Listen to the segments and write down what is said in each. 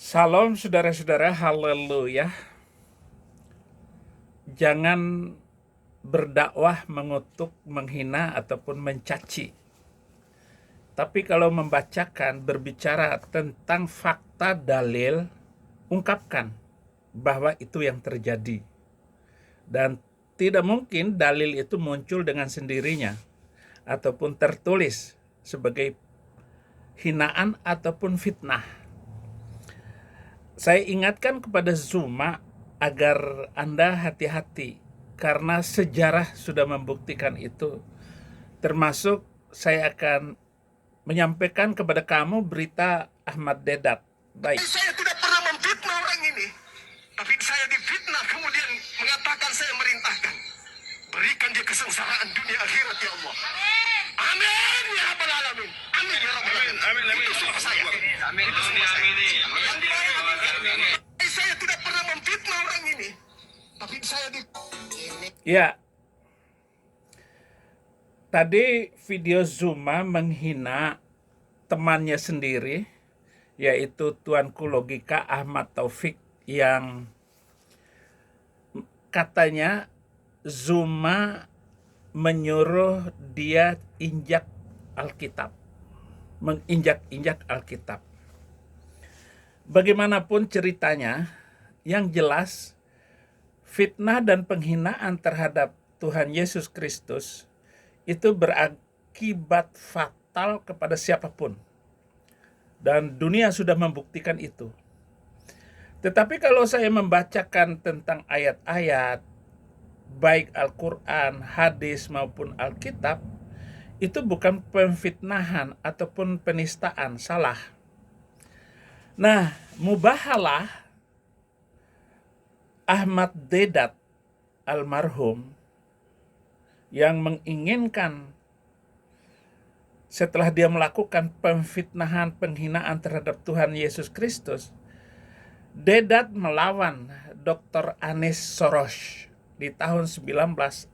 Salam saudara-saudara, haleluya. Jangan berdakwah mengutuk, menghina, ataupun mencaci. Tapi kalau membacakan, berbicara tentang fakta dalil, ungkapkan bahwa itu yang terjadi. Dan tidak mungkin dalil itu muncul dengan sendirinya, ataupun tertulis sebagai hinaan ataupun fitnah. Saya ingatkan kepada Zuma agar Anda hati-hati karena sejarah sudah membuktikan itu. Termasuk saya akan menyampaikan kepada kamu berita Ahmad Dedat. Baik. Saya tidak pernah memfitnah orang ini, tapi saya difitnah kemudian mengatakan saya merintahkan. Berikan dia kesengsaraan dunia akhirat ya Allah. Amin ya rabbal alamin. Amin ya rabbal alamin. Amin. Itu sumpah saya. Amin. Itu sumpah saya. Yang dibayar. Saya tidak pernah memfitnah orang ini, tapi saya Ya, tadi video Zuma menghina temannya sendiri, yaitu Tuanku Logika Ahmad Taufik, yang katanya Zuma menyuruh dia injak Alkitab, menginjak-injak Alkitab. Bagaimanapun ceritanya, yang jelas fitnah dan penghinaan terhadap Tuhan Yesus Kristus itu berakibat fatal kepada siapapun. Dan dunia sudah membuktikan itu. Tetapi kalau saya membacakan tentang ayat-ayat, baik Al-Quran, hadis maupun Alkitab, itu bukan pemfitnahan ataupun penistaan, salah. Nah, mubahalah Ahmad Dedat almarhum yang menginginkan setelah dia melakukan pemfitnahan, penghinaan terhadap Tuhan Yesus Kristus, Dedat melawan Dr. Anies Soros di tahun 1985.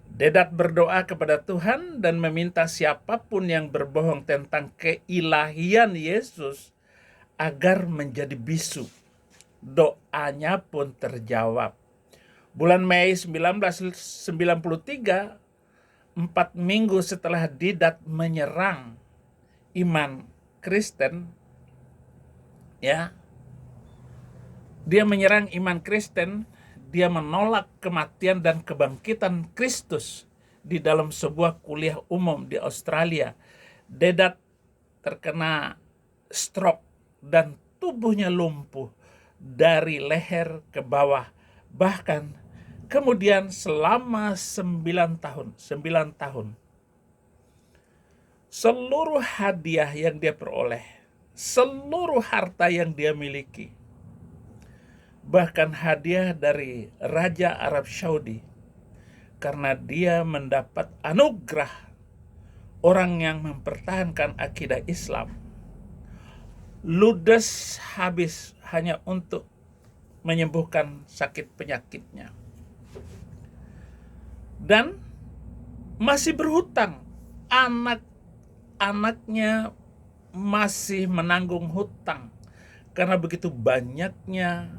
Dedat berdoa kepada Tuhan dan meminta siapapun yang berbohong tentang keilahian Yesus agar menjadi bisu. Doanya pun terjawab. Bulan Mei 1993, 4 minggu setelah Dedat menyerang iman Kristen, ya, dia menyerang iman Kristen, dia menolak kematian dan kebangkitan Kristus di dalam sebuah kuliah umum di Australia. Dedat terkena stroke dan tubuhnya lumpuh dari leher ke bawah. Bahkan kemudian selama 9 tahun, seluruh hadiah yang dia peroleh, seluruh harta yang dia miliki, bahkan hadiah dari Raja Arab Saudi, karena dia mendapat anugerah orang yang mempertahankan akidah Islam, ludes habis hanya untuk menyembuhkan sakit penyakitnya. Dan masih berhutang. Anak-anaknya masih menanggung hutang karena begitu banyaknya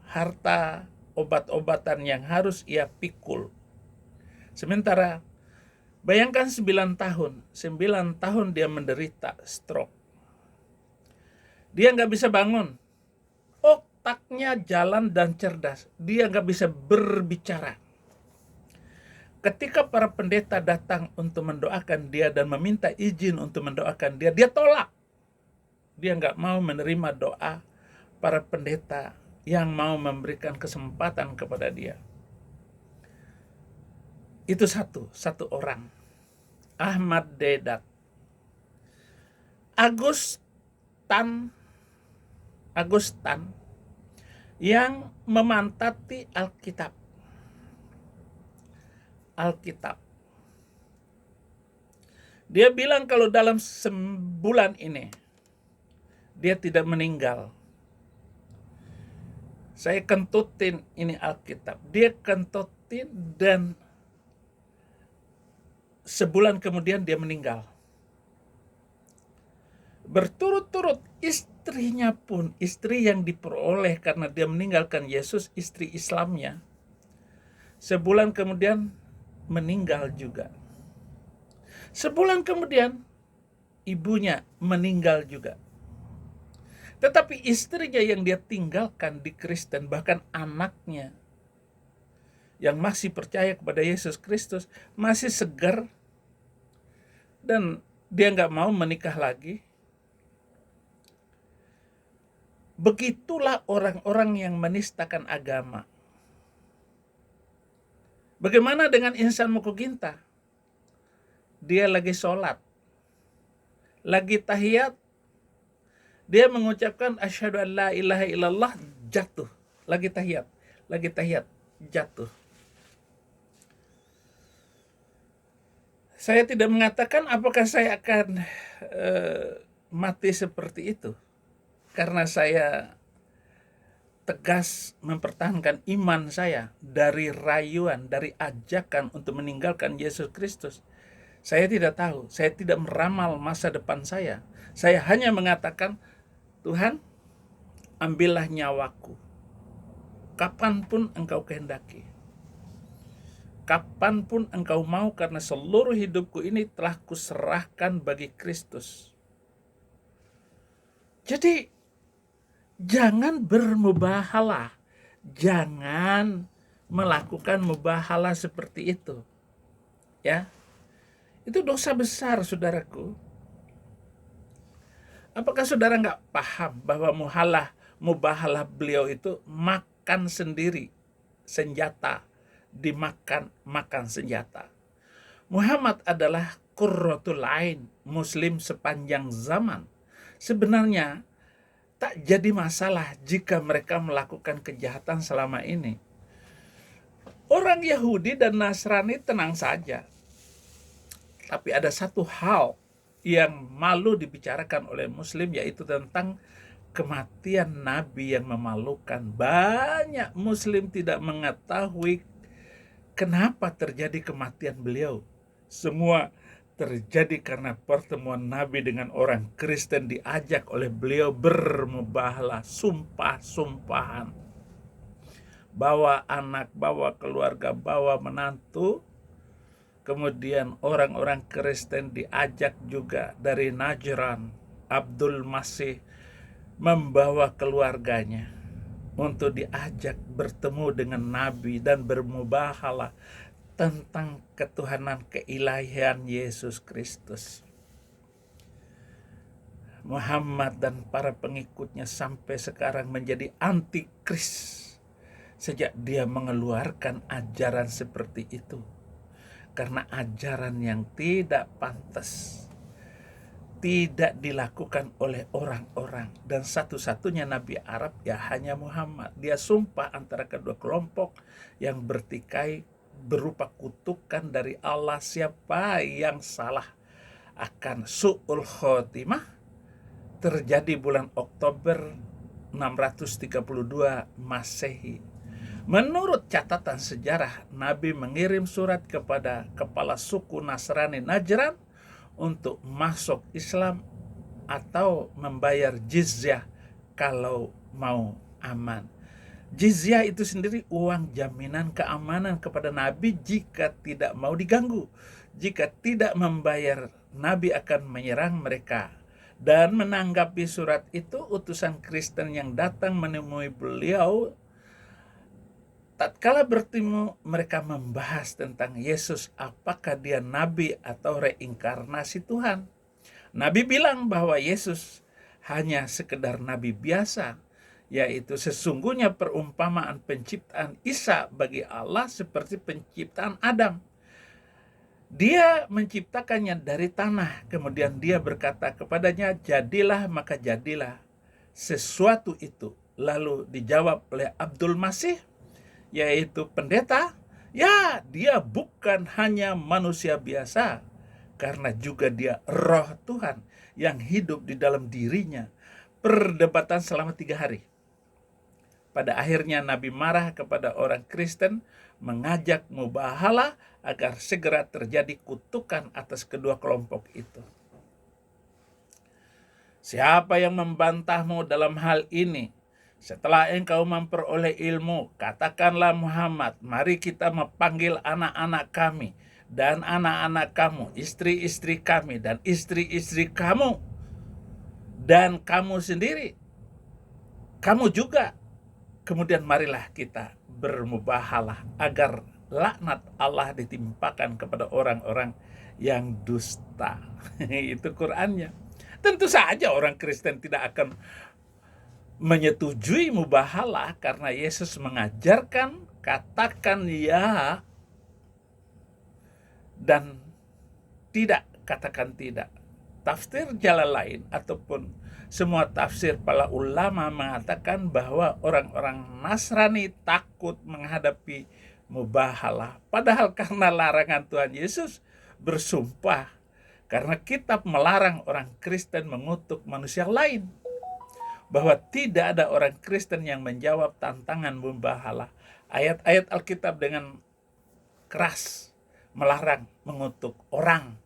harta obat-obatan yang harus ia pikul. Sementara bayangkan 9 tahun dia menderita stroke. Dia nggak bisa bangun. Otaknya jalan dan cerdas. Dia nggak bisa berbicara. Ketika para pendeta datang untuk mendoakan dia dan meminta izin untuk mendoakan dia, dia tolak. Dia nggak mau menerima doa para pendeta yang mau memberikan kesempatan kepada dia. Itu satu orang. Ahmad Dedat. Agustan yang memantati Alkitab. Dia bilang kalau dalam sebulan ini dia tidak meninggal. Saya kentutin ini Alkitab. Dia kentutin dan sebulan kemudian dia meninggal. Berturut-turut istrinya pun, istri yang diperoleh karena dia meninggalkan Yesus, istri Islamnya, sebulan kemudian meninggal juga. Sebulan kemudian ibunya meninggal juga. Tetapi istrinya yang dia tinggalkan di Kristen, bahkan anaknya yang masih percaya kepada Yesus Kristus, masih segar, dan dia nggak mau menikah lagi. Begitulah orang-orang yang menistakan agama. Bagaimana dengan Insan Mukoginta? Dia lagi sholat, lagi tahiyat, dia mengucapkan asyhadu an la ilaha illallah, jatuh. Lagi tahiyat, jatuh. Saya tidak mengatakan apakah saya akan mati seperti itu, karena saya tegas mempertahankan iman saya dari rayuan, dari ajakan untuk meninggalkan Yesus Kristus. Saya tidak tahu, saya tidak meramal masa depan saya. Saya hanya mengatakan, Tuhan, ambillah nyawaku, kapanpun Engkau kehendaki, kapanpun Engkau mau, karena seluruh hidupku ini telah kuserahkan bagi Kristus. Jadi, jangan bermubahalah, jangan melakukan mubahalah seperti itu. Ya, itu dosa besar, saudaraku. Apakah saudara nggak paham bahwa mubahalah beliau itu makan sendiri senjata, makan senjata. Muhammad adalah qurratul ain, muslim sepanjang zaman. Sebenarnya tak jadi masalah jika mereka melakukan kejahatan selama ini. Orang Yahudi dan Nasrani tenang saja. Tapi ada satu hal yang malu dibicarakan oleh Muslim, yaitu tentang kematian Nabi yang memalukan. Banyak Muslim tidak mengetahui kenapa terjadi kematian beliau. Semua terjadi karena pertemuan Nabi dengan orang Kristen, diajak oleh beliau bermubahalah, sumpah-sumpahan. Bawa anak, bawa keluarga, bawa menantu. Kemudian orang-orang Kristen diajak juga dari Najran. Abdul Masih membawa keluarganya untuk diajak bertemu dengan Nabi dan bermubahalah tentang ketuhanan keilahian Yesus Kristus. Muhammad dan para pengikutnya sampai sekarang menjadi antikris sejak dia mengeluarkan ajaran seperti itu. Karena ajaran yang tidak pantas, tidak dilakukan oleh orang-orang. Dan satu-satunya Nabi Arab ya hanya Muhammad. Dia sumpah antara kedua kelompok yang bertikai berupa kutukan dari Allah. Siapa yang salah akan su'ul khotimah, terjadi bulan Oktober 632 Masehi. Menurut catatan sejarah, Nabi mengirim surat kepada kepala suku Nasrani Najran untuk masuk Islam atau membayar jizyah kalau mau aman. Jizyah itu sendiri uang jaminan keamanan kepada Nabi jika tidak mau diganggu. Jika tidak membayar, Nabi akan menyerang mereka. Dan menanggapi surat itu, utusan Kristen yang datang menemui beliau, tatkala bertemu, mereka membahas tentang Yesus, apakah dia nabi atau reinkarnasi Tuhan. Nabi bilang bahwa Yesus hanya sekedar nabi biasa, yaitu sesungguhnya perumpamaan penciptaan Isa bagi Allah seperti penciptaan Adam. Dia menciptakannya dari tanah, kemudian dia berkata kepadanya, jadilah, maka jadilah sesuatu itu. Lalu dijawab oleh Abdul Masih, yaitu pendeta, ya dia bukan hanya manusia biasa, karena juga dia roh Tuhan yang hidup di dalam dirinya. Perdebatan selama 3 hari. Pada akhirnya Nabi marah kepada orang Kristen, mengajak mubahalah agar segera terjadi kutukan atas kedua kelompok itu. Siapa yang membantahmu dalam hal ini? Setelah engkau memperoleh ilmu, katakanlah Muhammad, mari kita memanggil anak-anak kami dan anak-anak kamu, istri-istri kami dan istri-istri kamu, dan kamu sendiri, kamu juga. Kemudian marilah kita bermubahalah agar laknat Allah ditimpakan kepada orang-orang yang dusta. Itu Qur'annya. Tentu saja orang Kristen tidak akan menyetujui mubahalah karena Yesus mengajarkan katakan ya dan tidak katakan tidak. Tafsir jalan lain ataupun semua tafsir para ulama mengatakan bahwa orang-orang Nasrani takut menghadapi mubahalah. Padahal karena larangan Tuhan Yesus bersumpah, karena kitab melarang orang Kristen mengutuk manusia lain, bahwa tidak ada orang Kristen yang menjawab tantangan mubahalah. Ayat-ayat Alkitab dengan keras melarang mengutuk orang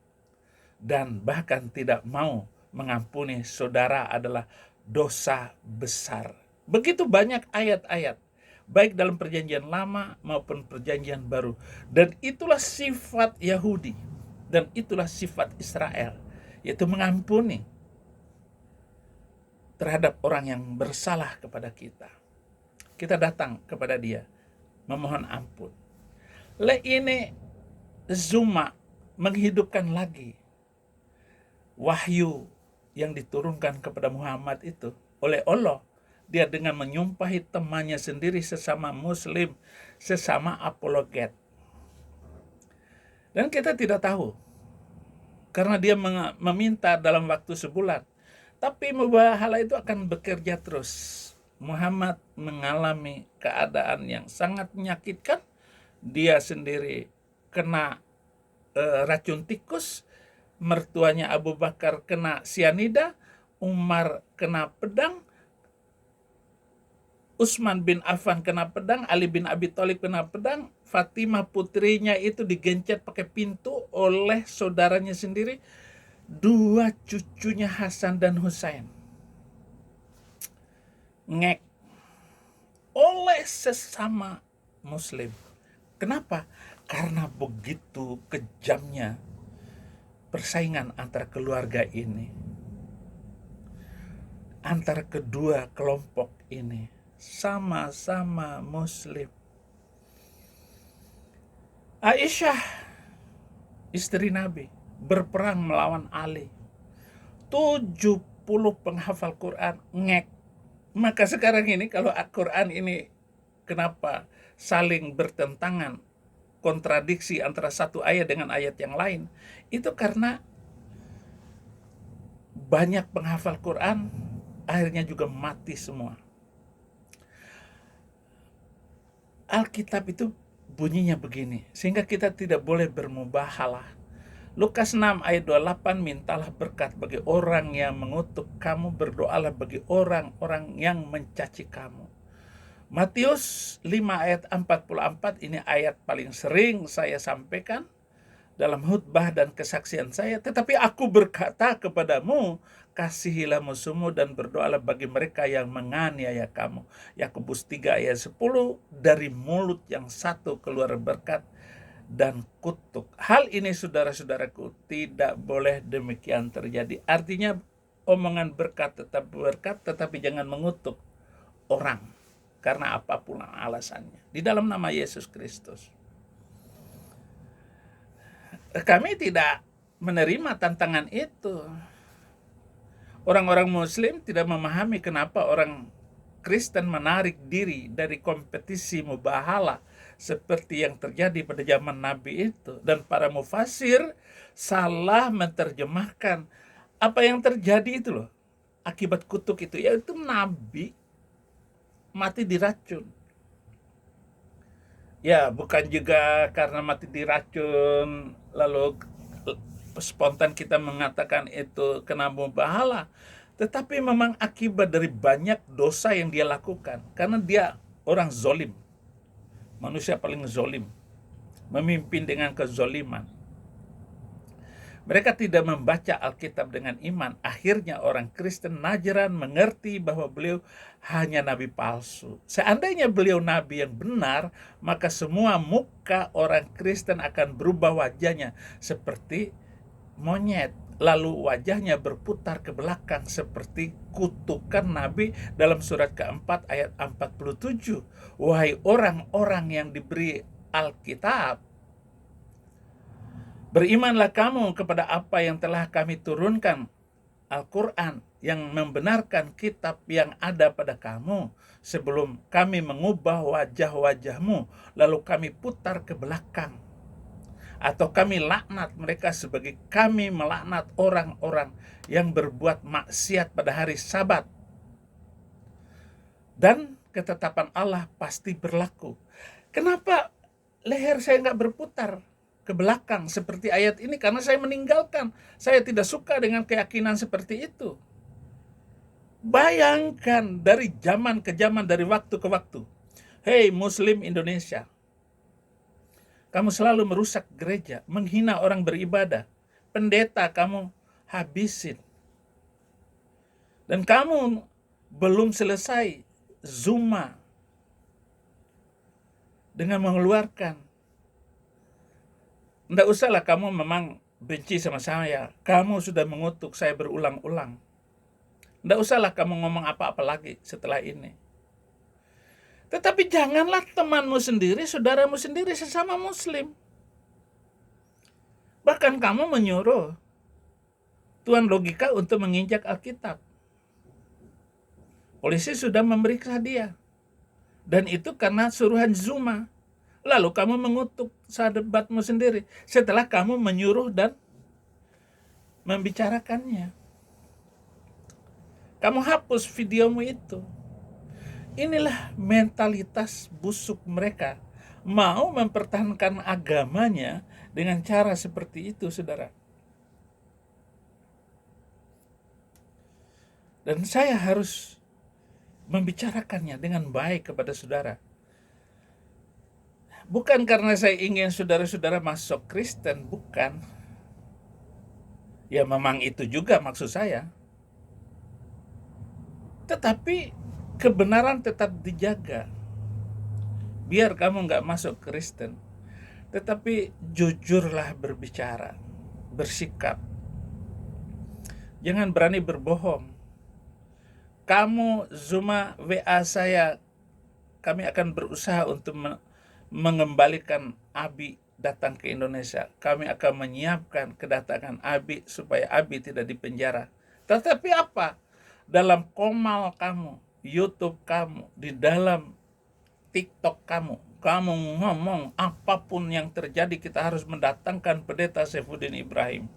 dan bahkan tidak mau mengampuni saudara adalah dosa besar. Begitu banyak ayat-ayat, baik dalam perjanjian lama maupun perjanjian baru. Dan itulah sifat Yahudi, dan itulah sifat Israel, yaitu mengampuni terhadap orang yang bersalah kepada kita. Kita datang kepada dia, memohon ampun. Ini Zuma menghidupkan lagi wahyu yang diturunkan kepada Muhammad itu oleh Allah. Dia dengan menyumpahi temannya sendiri sesama muslim, sesama apologet. Dan kita tidak tahu, karena dia meminta dalam waktu sebulan. Tapi mubahalah itu akan bekerja terus. Muhammad mengalami keadaan yang sangat menyakitkan. Dia sendiri kena racun tikus, mertuanya Abu Bakar kena sianida, Umar kena pedang, Utsman bin Affan kena pedang, Ali bin Abi Thalib kena pedang, Fatimah putrinya itu digencet pakai pintu oleh saudaranya sendiri, dua cucunya Hasan dan Husain ngek oleh sesama muslim. Kenapa? Karena begitu kejamnya persaingan antar keluarga ini, antara kedua kelompok ini, sama-sama muslim. Aisyah, istri Nabi, berperang melawan Ali. 70 penghafal Quran ngek. Maka sekarang ini kalau Al-Quran ini kenapa saling bertentangan, kontradiksi antara satu ayat dengan ayat yang lain, itu karena banyak penghafal Quran akhirnya juga mati semua. Alkitab itu bunyinya begini, sehingga kita tidak boleh bermubahalah. Lukas 6 ayat 28, mintalah berkat bagi orang yang mengutuk kamu, berdoalah bagi orang-orang yang mencaci kamu. Matius 5 ayat 44, ini ayat paling sering saya sampaikan dalam khutbah dan kesaksian saya. Tetapi aku berkata kepadamu, kasihilah musuhmu dan berdoalah bagi mereka yang menganiaya kamu. Yakobus 3 ayat 10, dari mulut yang satu keluar berkat dan kutuk. Hal ini saudara-saudaraku tidak boleh demikian terjadi. Artinya omongan berkat tetap berkat, tetapi jangan mengutuk orang karena apapun alasannya di dalam nama Yesus Kristus. Kami tidak menerima tantangan itu. Orang-orang muslim tidak memahami kenapa orang Kristen menarik diri dari kompetisi mubahalah seperti yang terjadi pada zaman Nabi itu. Dan para mufasir salah menerjemahkan apa yang terjadi itu loh. Akibat kutuk itu, yaitu Nabi mati diracun. Ya, bukan juga karena mati diracun lalu spontan kita mengatakan itu kena mubahalah. Tetapi memang akibat dari banyak dosa yang dia lakukan. Karena dia orang zolim. Manusia paling zolim. Memimpin dengan kezoliman. Mereka tidak membaca Alkitab dengan iman. Akhirnya orang Kristen Najran mengerti bahwa beliau hanya nabi palsu. Seandainya beliau nabi yang benar, maka semua muka orang Kristen akan berubah wajahnya seperti monyet. Lalu wajahnya berputar ke belakang seperti kutukan Nabi dalam surat keempat ayat 47. Wahai orang-orang yang diberi Alkitab, berimanlah kamu kepada apa yang telah kami turunkan, Al-Quran, yang membenarkan kitab yang ada pada kamu, sebelum kami mengubah wajah-wajahmu, lalu kami putar ke belakang. Atau kami laknat mereka sebagai kami melaknat orang-orang yang berbuat maksiat pada hari Sabat. Dan ketetapan Allah pasti berlaku. Kenapa leher saya nggak berputar ke belakang seperti ayat ini? Karena saya meninggalkan. Saya tidak suka dengan keyakinan seperti itu. Bayangkan dari zaman ke zaman, dari waktu ke waktu. Hei Muslim Indonesia, kamu selalu merusak gereja, menghina orang beribadah. Pendeta kamu habisin. Dan kamu belum selesai Zuma dengan mengeluarkan. Tidak usahlah kamu memang benci sama saya. Kamu sudah mengutuk saya berulang-ulang. Tidak usahlah kamu ngomong apa-apa lagi setelah ini. Tetapi janganlah temanmu sendiri, saudaramu sendiri, sesama Muslim. Bahkan kamu menyuruh Tuan Logika untuk menginjak Alkitab. Polisi sudah memeriksa dia. Dan itu karena suruhan Zuma. Lalu kamu mengutuk sahabatmu sendiri setelah kamu menyuruh dan membicarakannya. Kamu hapus videomu itu. Inilah mentalitas busuk mereka. Mau mempertahankan agamanya dengan cara seperti itu, saudara. Dan saya harus membicarakannya dengan baik kepada saudara. Bukan karena saya ingin saudara-saudara masuk Kristen, bukan. Ya memang itu juga maksud saya. Tetapi kebenaran tetap dijaga. Biar kamu nggak masuk Kristen. Tetapi jujurlah berbicara, bersikap. Jangan berani berbohong. Kamu Zuma WA saya, kami akan berusaha untuk mengembalikan Abi datang ke Indonesia. Kami akan menyiapkan kedatangan Abi supaya Abi tidak dipenjara. Tetapi apa? Dalam komal kamu, YouTube kamu, di dalam TikTok kamu ngomong apapun yang terjadi, kita harus mendatangkan pendeta Saifuddin Ibrahim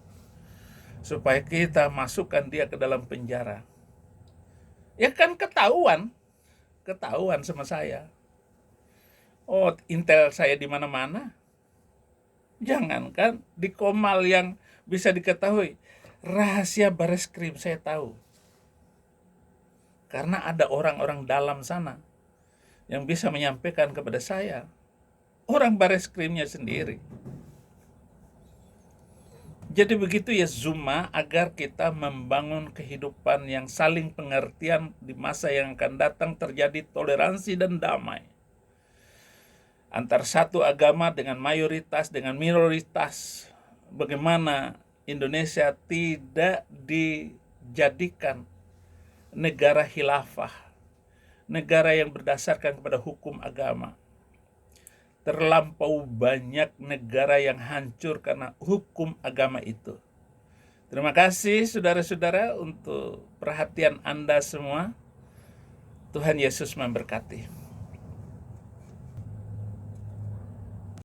supaya kita masukkan dia ke dalam penjara. Ya kan ketahuan sama saya. Oh, intel saya di mana-mana. Jangankan di komal yang bisa diketahui, rahasia Bareskrim saya tahu. Karena ada orang-orang dalam sana yang bisa menyampaikan kepada saya. Orang Bareskrimnya sendiri. Jadi begitu ya Zuma, agar kita membangun kehidupan yang saling pengertian di masa yang akan datang, terjadi toleransi dan damai. Antar satu agama dengan mayoritas, dengan minoritas. Bagaimana Indonesia tidak dijadikan negara khilafah, negara yang berdasarkan kepada hukum agama. Terlampau banyak negara yang hancur karena hukum agama itu. Terima kasih saudara-saudara untuk perhatian Anda semua. Tuhan Yesus memberkati.